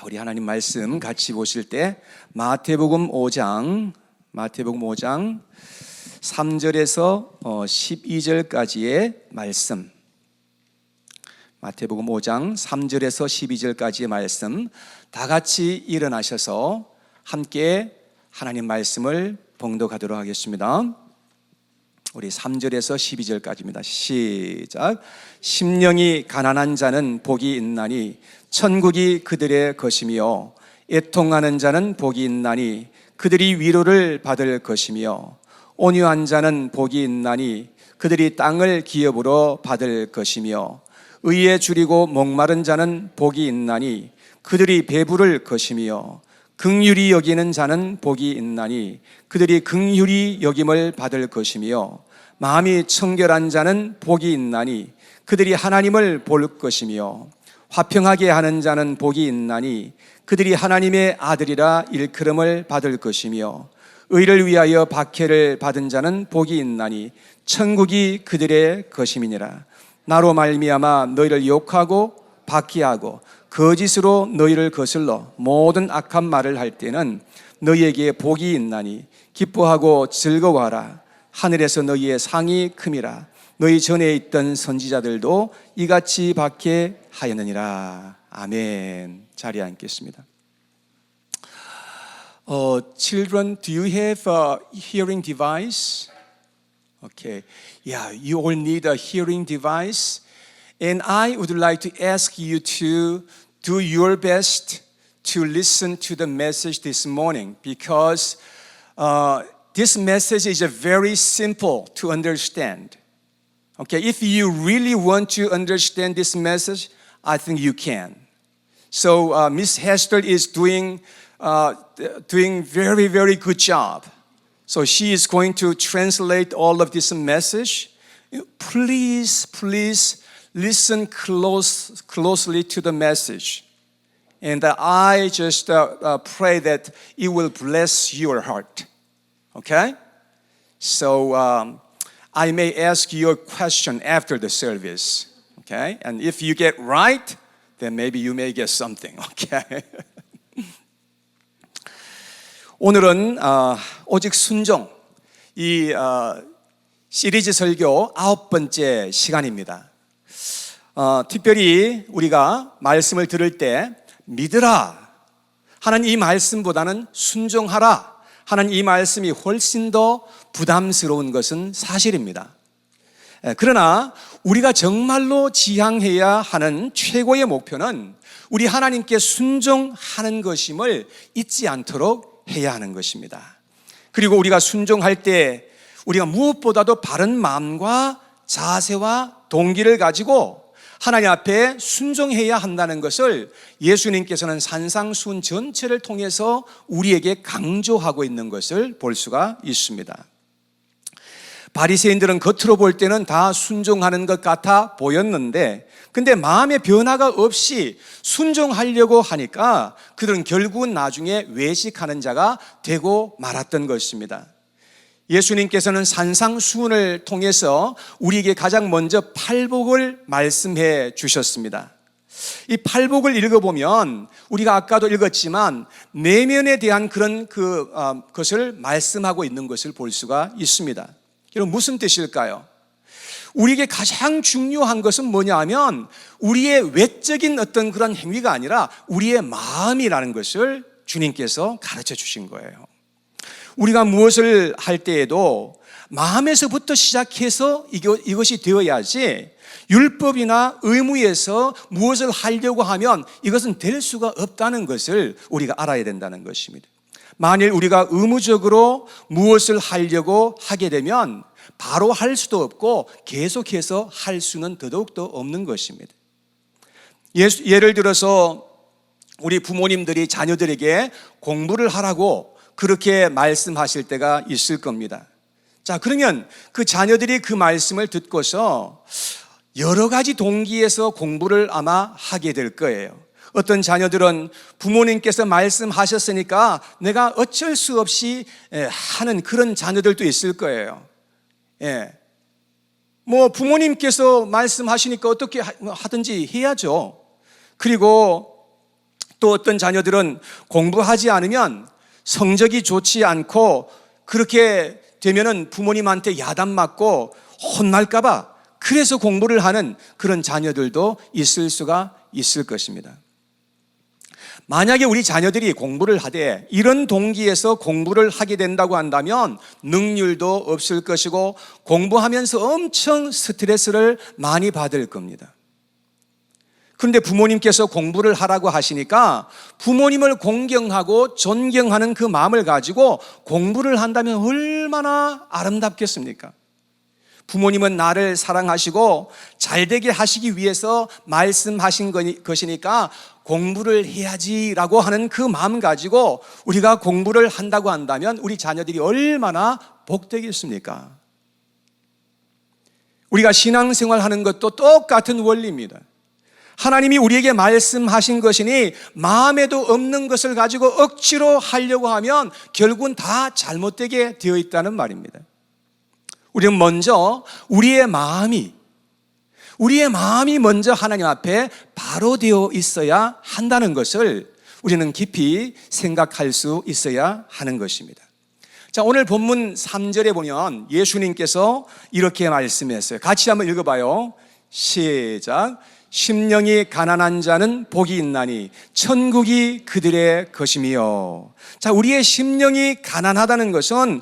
우리 하나님 말씀 같이 보실 때 마태복음 5장 3절에서 12절까지의 말씀, 마태복음 5장 3절에서 12절까지의 말씀 다 같이 일어나셔서 함께 하나님 말씀을 봉독하도록 하겠습니다. 우리 3절에서 12절까지입니다. 시작. 심령이 가난한 자는 복이 있나니 천국이 그들의 것이며, 애통하는 자는 복이 있나니 그들이 위로를 받을 것이며, 온유한 자는 복이 있나니 그들이 땅을 기업으로 받을 것이며, 의에 줄이고 목마른 자는 복이 있나니 그들이 배부를 것이며, 긍휼히 여기는 자는 복이 있나니 그들이 긍휼히 여김을 받을 것이며, 마음이 청결한 자는 복이 있나니 그들이 하나님을 볼 것이며, 화평하게 하는 자는 복이 있나니 그들이 하나님의 아들이라 일컬음을 받을 것이며, 의를 위하여 박해를 받은 자는 복이 있나니 천국이 그들의 것임이니라. 나로 말미암아 너희를 욕하고 박해하고 거짓으로 너희를 거슬러 모든 악한 말을 할 때는 너희에게 복이 있나니 기뻐하고 즐거워하라. 하늘에서 너희의 상이 큼이라. 너희 전에 있던 선지자들도 이같이 박해하였느니라. 아멘. 자리에 앉겠습니다. Children, do you have a hearing device? Okay. Yeah, you all need a hearing device. And I would like to ask you to do your best to listen to the message this morning, because this message is very simple to understand. Okay, if you really want to understand this message, I think you can. So Miss Hester is doing very, very good job. So she is going to translate all of this message. Please listen closely to the message. And I just pray that it will bless your heart. Okay? So I may ask you a question after the service. Okay? And if you get right, then maybe you may get something. Okay? 오늘은 오직 순종, 이 시리즈 설교 9번째 시간입니다. 특별히 우리가 말씀을 들을 때 믿으라 하는 이 말씀보다는 순종하라 하는 이 말씀이 훨씬 더 부담스러운 것은 사실입니다. 그러나 우리가 정말로 지향해야 하는 최고의 목표는 우리 하나님께 순종하는 것임을 잊지 않도록 해야 하는 것입니다. 그리고 우리가 순종할 때 우리가 무엇보다도 바른 마음과 자세와 동기를 가지고 하나님 앞에 순종해야 한다는 것을 예수님께서는 산상수훈 전체를 통해서 우리에게 강조하고 있는 것을 볼 수가 있습니다. 바리새인들은 겉으로 볼 때는 다 순종하는 것 같아 보였는데, 근데 마음의 변화가 없이 순종하려고 하니까 그들은 결국은 나중에 외식하는 자가 되고 말았던 것입니다. 예수님께서는 산상수훈을 통해서 우리에게 가장 먼저 팔복을 말씀해 주셨습니다. 이 팔복을 읽어보면 우리가 아까도 읽었지만 내면에 대한 그런 것을 말씀하고 있는 것을 볼 수가 있습니다. 여러분, 무슨 뜻일까요? 우리에게 가장 중요한 것은 뭐냐 하면 우리의 외적인 어떤 그런 행위가 아니라 우리의 마음이라는 것을 주님께서 가르쳐 주신 거예요. 우리가 무엇을 할 때에도 마음에서부터 시작해서 이것이 되어야지 율법이나 의무에서 무엇을 하려고 하면 이것은 될 수가 없다는 것을 우리가 알아야 된다는 것입니다. 만일 우리가 의무적으로 무엇을 하려고 하게 되면 바로 할 수도 없고 계속해서 할 수는 더더욱더 없는 것입니다. 예를 들어서 우리 부모님들이 자녀들에게 공부를 하라고 그렇게 말씀하실 때가 있을 겁니다. 자, 그러면 그 자녀들이 그 말씀을 듣고서 여러 가지 동기에서 공부를 아마 하게 될 거예요. 어떤 자녀들은 부모님께서 말씀하셨으니까 내가 어쩔 수 없이 하는 그런 자녀들도 있을 거예요. 부모님께서 말씀하시니까 어떻게 하든지 해야죠. 그리고 또 어떤 자녀들은 공부하지 않으면 성적이 좋지 않고 그렇게 되면은 부모님한테 야단 맞고 혼날까봐 그래서 공부를 하는 그런 자녀들도 있을 수가 있을 것입니다. 만약에 우리 자녀들이 공부를 하되 이런 동기에서 공부를 하게 된다고 한다면 능률도 없을 것이고 공부하면서 엄청 스트레스를 많이 받을 겁니다. 그런데 부모님께서 공부를 하라고 하시니까 부모님을 공경하고 존경하는 그 마음을 가지고 공부를 한다면 얼마나 아름답겠습니까? 부모님은 나를 사랑하시고 잘되게 하시기 위해서 말씀하신 것이니까 공부를 해야지라고 하는 그 마음 가지고 우리가 공부를 한다고 한다면 우리 자녀들이 얼마나 복되겠습니까? 우리가 신앙생활 하는 것도 똑같은 원리입니다. 하나님이 우리에게 말씀하신 것이니 마음에도 없는 것을 가지고 억지로 하려고 하면 결국은 다 잘못되게 되어 있다는 말입니다. 우리는 먼저 우리의 마음이 먼저 하나님 앞에 바로 되어 있어야 한다는 것을 우리는 깊이 생각할 수 있어야 하는 것입니다. 자, 오늘 본문 3절에 보면 예수님께서 이렇게 말씀했어요. 같이 한번 읽어봐요. 시작. 심령이 가난한 자는 복이 있나니 천국이 그들의 것이며. 자, 우리의 심령이 가난하다는 것은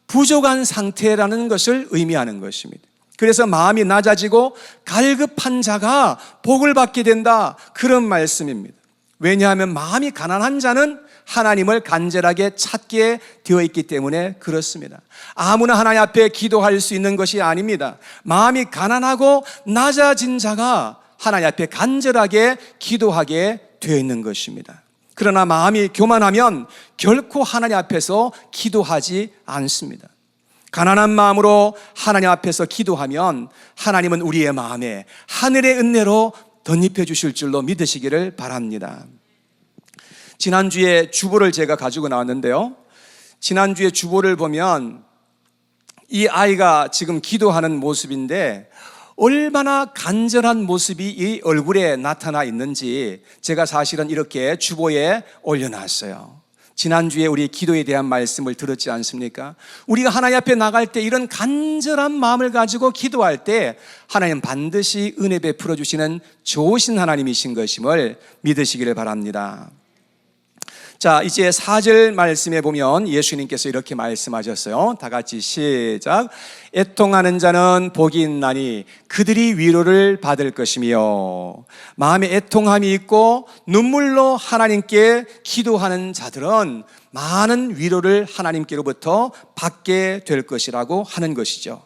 부족한 상태라는 것을 의미하는 것입니다. 그래서 마음이 낮아지고 갈급한 자가 복을 받게 된다, 그런 말씀입니다. 왜냐하면 마음이 가난한 자는 하나님을 간절하게 찾게 되어 있기 때문에 그렇습니다. 아무나 하나님 앞에 기도할 수 있는 것이 아닙니다. 마음이 가난하고 낮아진 자가 하나님 앞에 간절하게 기도하게 되어 있는 것입니다. 그러나 마음이 교만하면 결코 하나님 앞에서 기도하지 않습니다. 가난한 마음으로 하나님 앞에서 기도하면 하나님은 우리의 마음에 하늘의 은혜로 덧입혀 주실 줄로 믿으시기를 바랍니다. 지난주에 주보를 제가 가지고 나왔는데요, 지난주에 주보를 보면 이 아이가 지금 기도하는 모습인데 얼마나 간절한 모습이 이 얼굴에 나타나 있는지 제가 사실은 이렇게 주보에 올려놨어요. 지난주에 우리 기도에 대한 말씀을 들었지 않습니까? 우리가 하나님 앞에 나갈 때 이런 간절한 마음을 가지고 기도할 때 하나님 반드시 은혜 베풀어 주시는 좋으신 하나님이신 것임을 믿으시기를 바랍니다. 자, 이제 4절 말씀에 보면 예수님께서 이렇게 말씀하셨어요. 다 같이 시작. 애통하는 자는 복이 있나니 그들이 위로를 받을 것이며. 마음에 애통함이 있고 눈물로 하나님께 기도하는 자들은 많은 위로를 하나님께로부터 받게 될 것이라고 하는 것이죠.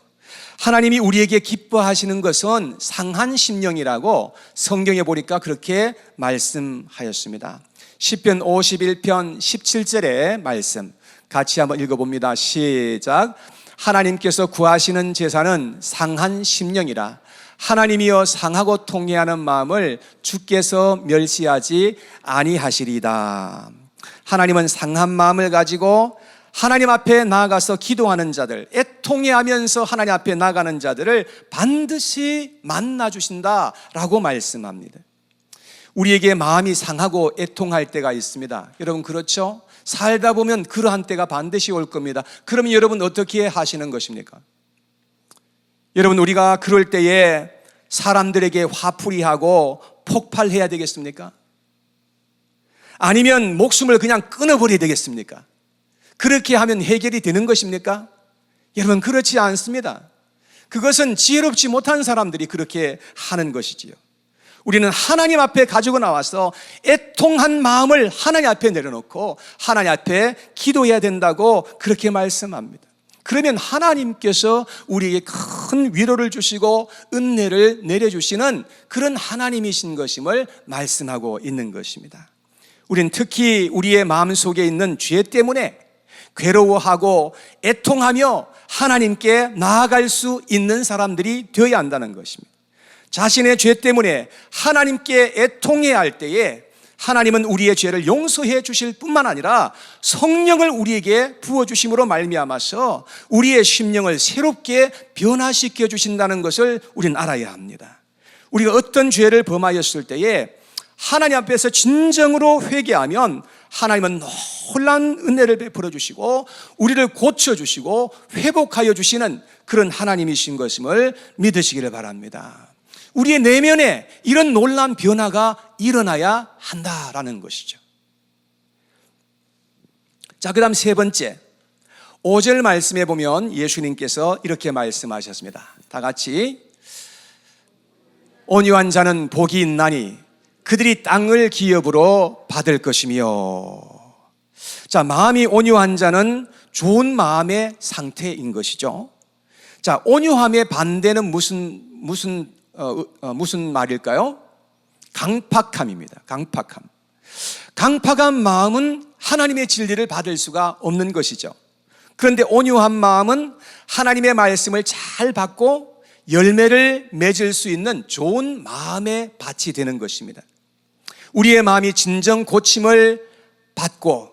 하나님이 우리에게 기뻐하시는 것은 상한 심령이라고 성경에 보니까 그렇게 말씀하였습니다. 시편 51편 17절의 말씀 같이 한번 읽어봅니다. 시작. 하나님께서 구하시는 제사는 상한 심령이라. 하나님이여 상하고 통회하는 마음을 주께서 멸시하지 아니하시리다. 하나님은 상한 마음을 가지고 하나님 앞에 나아가서 기도하는 자들, 애통해하면서 하나님 앞에 나아가는 자들을 반드시 만나주신다라고 말씀합니다. 우리에게 마음이 상하고 애통할 때가 있습니다. 여러분 그렇죠? 살다 보면 그러한 때가 반드시 올 겁니다. 그러면 여러분 어떻게 하시는 것입니까? 여러분 우리가 그럴 때에 사람들에게 화풀이하고 폭발해야 되겠습니까? 아니면 목숨을 그냥 끊어버려야 되겠습니까? 그렇게 하면 해결이 되는 것입니까? 여러분 그렇지 않습니다. 그것은 지혜롭지 못한 사람들이 그렇게 하는 것이지요. 우리는 하나님 앞에 가지고 나와서 애통한 마음을 하나님 앞에 내려놓고 하나님 앞에 기도해야 된다고 그렇게 말씀합니다. 그러면 하나님께서 우리에게 큰 위로를 주시고 은혜를 내려주시는 그런 하나님이신 것임을 말씀하고 있는 것입니다. 우리는 특히 우리의 마음속에 있는 죄 때문에 괴로워하고 애통하며 하나님께 나아갈 수 있는 사람들이 되어야 한다는 것입니다. 자신의 죄 때문에 하나님께 애통해야 할 때에 하나님은 우리의 죄를 용서해 주실 뿐만 아니라 성령을 우리에게 부어주심으로 말미암아서 우리의 심령을 새롭게 변화시켜 주신다는 것을 우리는 알아야 합니다. 우리가 어떤 죄를 범하였을 때에 하나님 앞에서 진정으로 회개하면 하나님은 놀라운 은혜를 베풀어 주시고 우리를 고쳐 주시고 회복하여 주시는 그런 하나님이신 것임을 믿으시기를 바랍니다. 우리의 내면에 이런 놀라운 변화가 일어나야 한다라는 것이죠. 자, 그 다음 세 번째, 5절 말씀에 보면 예수님께서 이렇게 말씀하셨습니다. 다 같이, 온유한 자는 복이 있나니 그들이 땅을 기업으로 받을 것이며. 자, 마음이 온유한 자는 좋은 마음의 상태인 것이죠. 자, 온유함의 반대는 무슨 말일까요? 강팍함입니다. 강팍한 마음은 하나님의 진리를 받을 수가 없는 것이죠. 그런데 온유한 마음은 하나님의 말씀을 잘 받고 열매를 맺을 수 있는 좋은 마음의 밭이 되는 것입니다. 우리의 마음이 진정 고침을 받고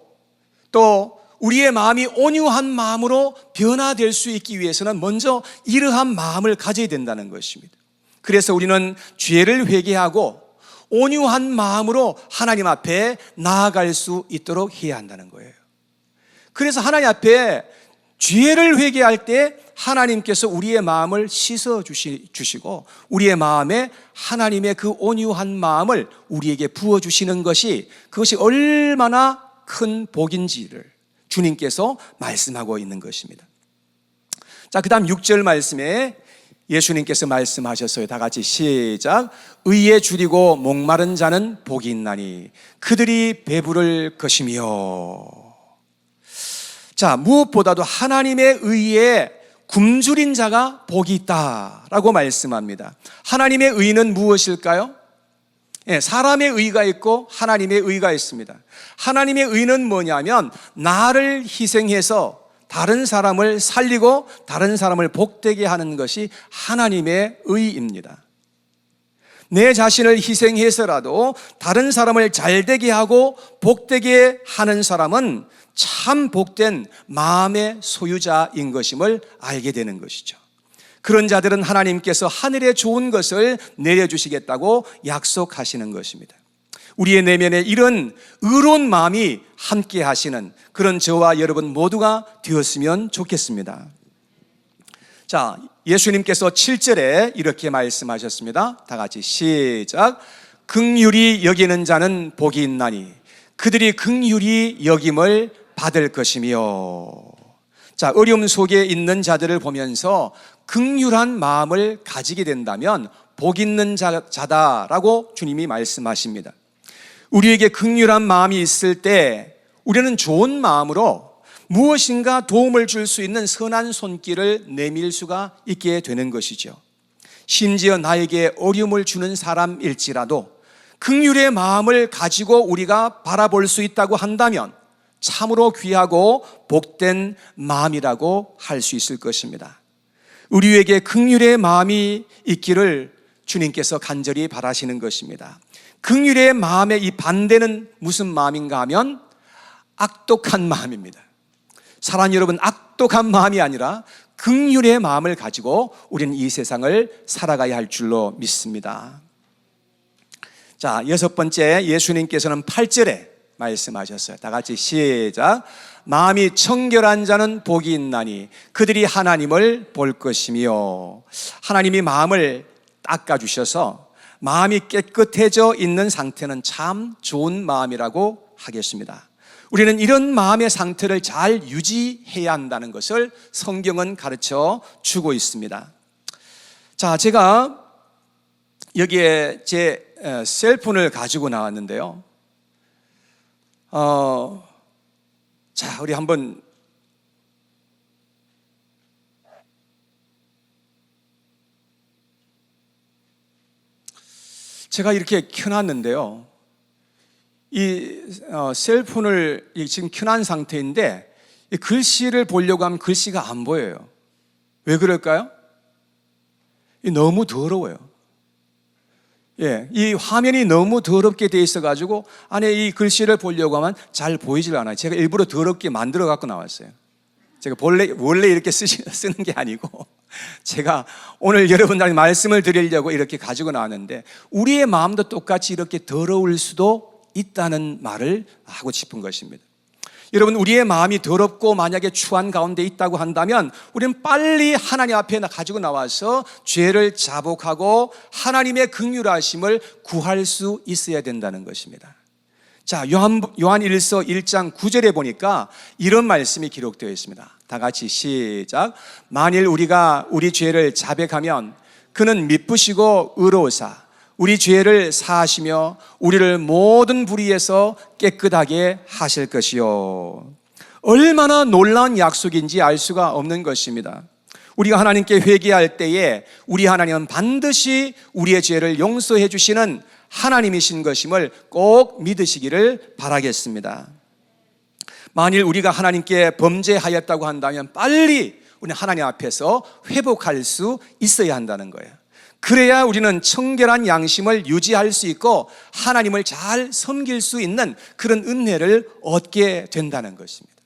또 우리의 마음이 온유한 마음으로 변화될 수 있기 위해서는 먼저 이러한 마음을 가져야 된다는 것입니다. 그래서 우리는 죄를 회개하고 온유한 마음으로 하나님 앞에 나아갈 수 있도록 해야 한다는 거예요. 그래서 하나님 앞에 죄를 회개할 때 하나님께서 우리의 마음을 씻어 주시고 우리의 마음에 하나님의 그 온유한 마음을 우리에게 부어주시는 것이 그것이 얼마나 큰 복인지를 주님께서 말씀하고 있는 것입니다. 자, 그 다음 6절 말씀에 예수님께서 말씀하셨어요. 다 같이 시작. 의에 줄이고 목마른 자는 복이 있나니 그들이 배부를 것이며. 자, 무엇보다도 하나님의 의에 굶주린 자가 복이 있다라고 말씀합니다. 하나님의 의는 무엇일까요? 사람의 의가 있고 하나님의 의가 있습니다. 하나님의 의는 뭐냐면 나를 희생해서 다른 사람을 살리고 다른 사람을 복되게 하는 것이 하나님의 의입니다. 내 자신을 희생해서라도 다른 사람을 잘되게 하고 복되게 하는 사람은 참 복된 마음의 소유자인 것임을 알게 되는 것이죠. 그런 자들은 하나님께서 하늘의 좋은 것을 내려주시겠다고 약속하시는 것입니다. 우리의 내면에 이런 의로운 마음이 함께 하시는 그런 저와 여러분 모두가 되었으면 좋겠습니다. 자, 예수님께서 7절에 이렇게 말씀하셨습니다. 다 같이 시작. 긍휼히 여기는 자는 복이 있나니 그들이 긍휼히 여김을 받을 것이며. 자, 어려움 속에 있는 자들을 보면서 긍휼한 마음을 가지게 된다면 복 있는 자다라고 주님이 말씀하십니다. 우리에게 긍휼한 마음이 있을 때 우리는 좋은 마음으로 무엇인가 도움을 줄 수 있는 선한 손길을 내밀 수가 있게 되는 것이죠. 심지어 나에게 어려움을 주는 사람일지라도 긍휼의 마음을 가지고 우리가 바라볼 수 있다고 한다면 참으로 귀하고 복된 마음이라고 할 수 있을 것입니다. 우리에게 긍휼의 마음이 있기를 주님께서 간절히 바라시는 것입니다. 긍휼의 마음의 이 반대는 무슨 마음인가 하면 악독한 마음입니다. 사랑하는 여러분, 악독한 마음이 아니라 긍휼의 마음을 가지고 우리는 이 세상을 살아가야 할 줄로 믿습니다. 자, 여섯 번째, 예수님께서는 8절에 말씀하셨어요. 다 같이 시작. 마음이 청결한 자는 복이 있나니 그들이 하나님을 볼 것이며. 하나님이 마음을 닦아주셔서 마음이 깨끗해져 있는 상태는 참 좋은 마음이라고 하겠습니다. 우리는 이런 마음의 상태를 잘 유지해야 한다는 것을 성경은 가르쳐 주고 있습니다. 자, 제가 여기에 제 셀폰을 가지고 나왔는데요. 자, 우리 한번 제가 이렇게 켜놨는데요. 이 셀폰을 지금 켜놓은 상태인데 이 글씨를 보려고 하면 글씨가 안 보여요. 왜 그럴까요? 너무 더러워요. 이 화면이 너무 더럽게 돼 있어가지고 안에 이 글씨를 보려고 하면 잘 보이질 않아요. 제가 일부러 더럽게 만들어 갖고 나왔어요. 제가 원래 이렇게 쓰는 게 아니고 제가 오늘 여러분들에게 말씀을 드리려고 이렇게 가지고 나왔는데, 우리의 마음도 똑같이 이렇게 더러울 수도 있다는 말을 하고 싶은 것입니다. 여러분, 우리의 마음이 더럽고 만약에 추한 가운데 있다고 한다면 우리는 빨리 하나님 앞에 가지고 나와서 죄를 자복하고 하나님의 긍휼하심을 구할 수 있어야 된다는 것입니다. 자, 요한일서 1장 9절에 보니까 이런 말씀이 기록되어 있습니다. 다 같이 시작. 만일 우리가 우리 죄를 자백하면 그는 미쁘시고 의로우사 우리 죄를 사하시며 우리를 모든 불의에서 깨끗하게 하실 것이요. 얼마나 놀라운 약속인지 알 수가 없는 것입니다. 우리가 하나님께 회개할 때에 우리 하나님은 반드시 우리의 죄를 용서해 주시는 하나님이신 것임을 꼭 믿으시기를 바라겠습니다. 만일 우리가 하나님께 범죄하였다고 한다면 빨리 우리는 하나님 앞에서 회복할 수 있어야 한다는 거예요. 그래야 우리는 청결한 양심을 유지할 수 있고 하나님을 잘 섬길 수 있는 그런 은혜를 얻게 된다는 것입니다.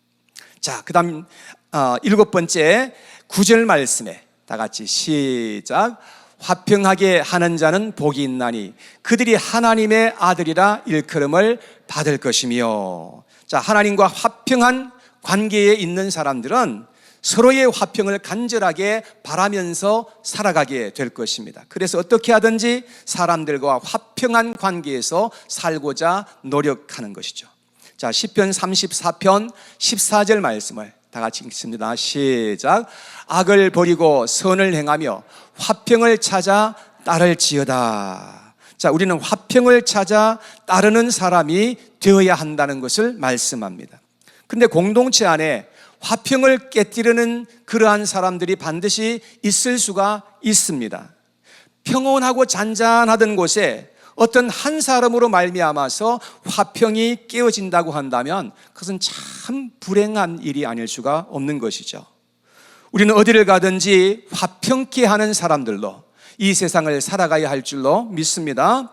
자, 그 다음 7번째 9절 말씀에 다 같이 시작. 화평하게 하는 자는 복이 있나니 그들이 하나님의 아들이라 일컬음을 받을 것이며. 자, 하나님과 화평한 관계에 있는 사람들은 서로의 화평을 간절하게 바라면서 살아가게 될 것입니다. 그래서 어떻게 하든지 사람들과 화평한 관계에서 살고자 노력하는 것이죠. 자, 시편 34편 14절 말씀을 다 같이 읽습니다. 시작. 악을 버리고 선을 행하며 화평을 찾아 따를지어다. 자, 우리는 화평을 찾아 따르는 사람이 되어야 한다는 것을 말씀합니다. 근데 공동체 안에 화평을 깨뜨리는 그러한 사람들이 반드시 있을 수가 있습니다. 평온하고 잔잔하던 곳에 어떤 한 사람으로 말미암아서 화평이 깨어진다고 한다면 그것은 참 불행한 일이 아닐 수가 없는 것이죠. 우리는 어디를 가든지 화평케 하는 사람들로 이 세상을 살아가야 할 줄로 믿습니다.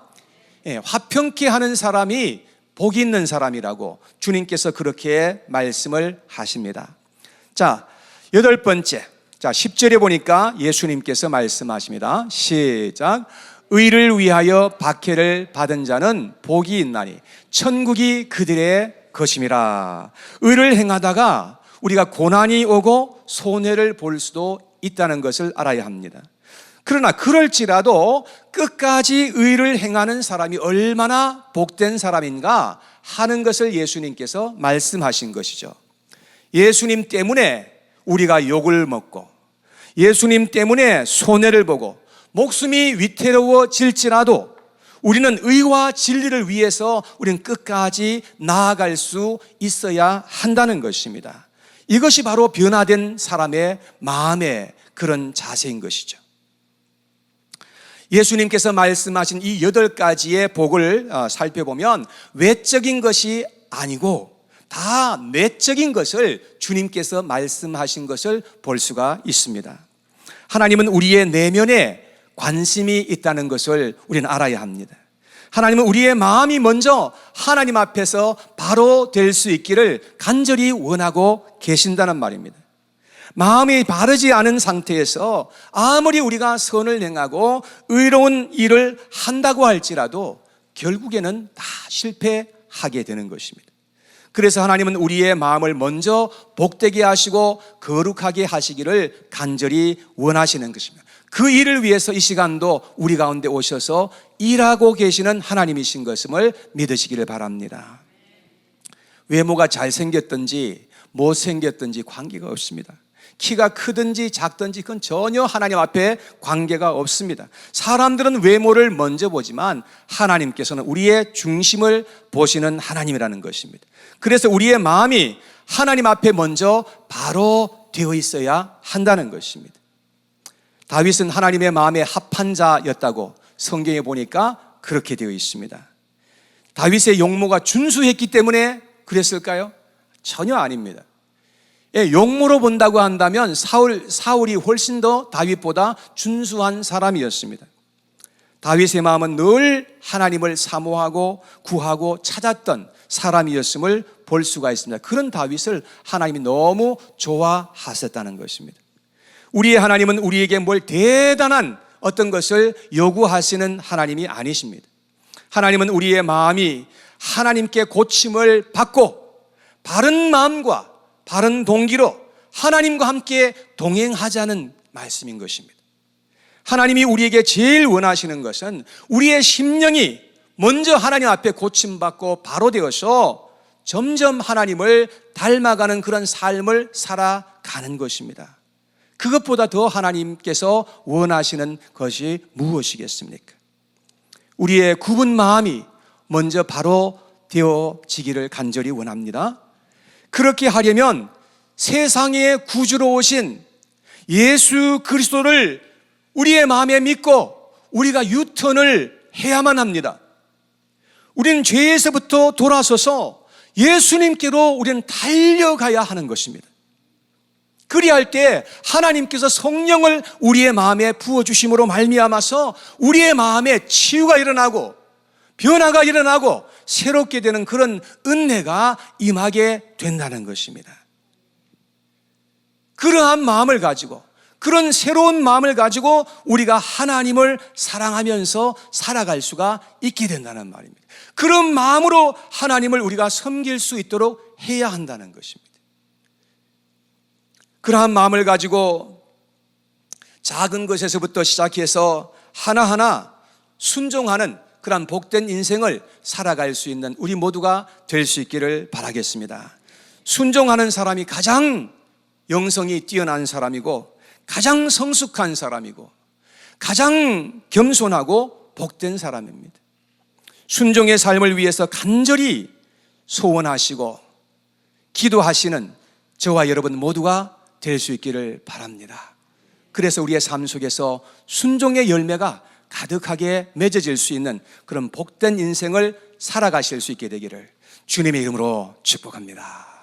화평케 하는 사람이 복이 있는 사람이라고 주님께서 그렇게 말씀을 하십니다. 자, 8번째. 자, 10절에 보니까 예수님께서 말씀하십니다. 시작. 의를 위하여 박해를 받은 자는 복이 있나니 천국이 그들의 것임이라. 의를 행하다가 우리가 고난이 오고 손해를 볼 수도 있다는 것을 알아야 합니다. 그러나 그럴지라도 끝까지 의를 행하는 사람이 얼마나 복된 사람인가 하는 것을 예수님께서 말씀하신 것이죠. 예수님 때문에 우리가 욕을 먹고 예수님 때문에 손해를 보고 목숨이 위태로워질지라도 우리는 의와 진리를 위해서 우리는 끝까지 나아갈 수 있어야 한다는 것입니다. 이것이 바로 변화된 사람의 마음의 그런 자세인 것이죠. 예수님께서 말씀하신 이 8가지의 복을 살펴보면 외적인 것이 아니고 다 내적인 것을 주님께서 말씀하신 것을 볼 수가 있습니다. 하나님은 우리의 내면에 관심이 있다는 것을 우리는 알아야 합니다. 하나님은 우리의 마음이 먼저 하나님 앞에서 바로 될 수 있기를 간절히 원하고 계신다는 말입니다. 마음이 바르지 않은 상태에서 아무리 우리가 선을 행하고 의로운 일을 한다고 할지라도 결국에는 다 실패하게 되는 것입니다. 그래서 하나님은 우리의 마음을 먼저 복되게 하시고 거룩하게 하시기를 간절히 원하시는 것입니다. 그 일을 위해서 이 시간도 우리 가운데 오셔서 일하고 계시는 하나님이신 것임을 믿으시기를 바랍니다. 외모가 잘생겼든지 못생겼든지 관계가 없습니다. 키가 크든지 작든지 그건 전혀 하나님 앞에 관계가 없습니다. 사람들은 외모를 먼저 보지만 하나님께서는 우리의 중심을 보시는 하나님이라는 것입니다. 그래서 우리의 마음이 하나님 앞에 먼저 바로 되어 있어야 한다는 것입니다. 다윗은 하나님의 마음에 합한 자였다고 성경에 보니까 그렇게 되어 있습니다. 다윗의 용모가 준수했기 때문에 그랬을까요? 전혀 아닙니다. 용모로 본다고 한다면 사울이 훨씬 더 다윗보다 준수한 사람이었습니다. 다윗의 마음은 늘 하나님을 사모하고 구하고 찾았던 사람이었음을 볼 수가 있습니다. 그런 다윗을 하나님이 너무 좋아하셨다는 것입니다. 우리의 하나님은 우리에게 뭘 대단한 어떤 것을 요구하시는 하나님이 아니십니다. 하나님은 우리의 마음이 하나님께 고침을 받고 바른 마음과 바른 동기로 하나님과 함께 동행하자는 말씀인 것입니다. 하나님이 우리에게 제일 원하시는 것은 우리의 심령이 먼저 하나님 앞에 고침받고 바로 되어서 점점 하나님을 닮아가는 그런 삶을 살아가는 것입니다. 그것보다 더 하나님께서 원하시는 것이 무엇이겠습니까? 우리의 굽은 마음이 먼저 바로 되어지기를 간절히 원합니다. 그렇게 하려면 세상의 구주로 오신 예수 그리스도를 우리의 마음에 믿고 우리가 유턴을 해야만 합니다. 우리는 죄에서부터 돌아서서 예수님께로 우리는 달려가야 하는 것입니다. 그리할 때 하나님께서 성령을 우리의 마음에 부어주심으로 말미암아서 우리의 마음에 치유가 일어나고 변화가 일어나고 새롭게 되는 그런 은혜가 임하게 된다는 것입니다. 그러한 마음을 가지고 그런 새로운 마음을 가지고 우리가 하나님을 사랑하면서 살아갈 수가 있게 된다는 말입니다. 그런 마음으로 하나님을 우리가 섬길 수 있도록 해야 한다는 것입니다. 그러한 마음을 가지고 작은 것에서부터 시작해서 하나하나 순종하는 그러한 복된 인생을 살아갈 수 있는 우리 모두가 될 수 있기를 바라겠습니다. 순종하는 사람이 가장 영성이 뛰어난 사람이고 가장 성숙한 사람이고 가장 겸손하고 복된 사람입니다. 순종의 삶을 위해서 간절히 소원하시고 기도하시는 저와 여러분 모두가 될 수 있기를 바랍니다. 그래서 우리의 삶 속에서 순종의 열매가 가득하게 맺어질 수 있는 그런 복된 인생을 살아가실 수 있게 되기를 주님의 이름으로 축복합니다.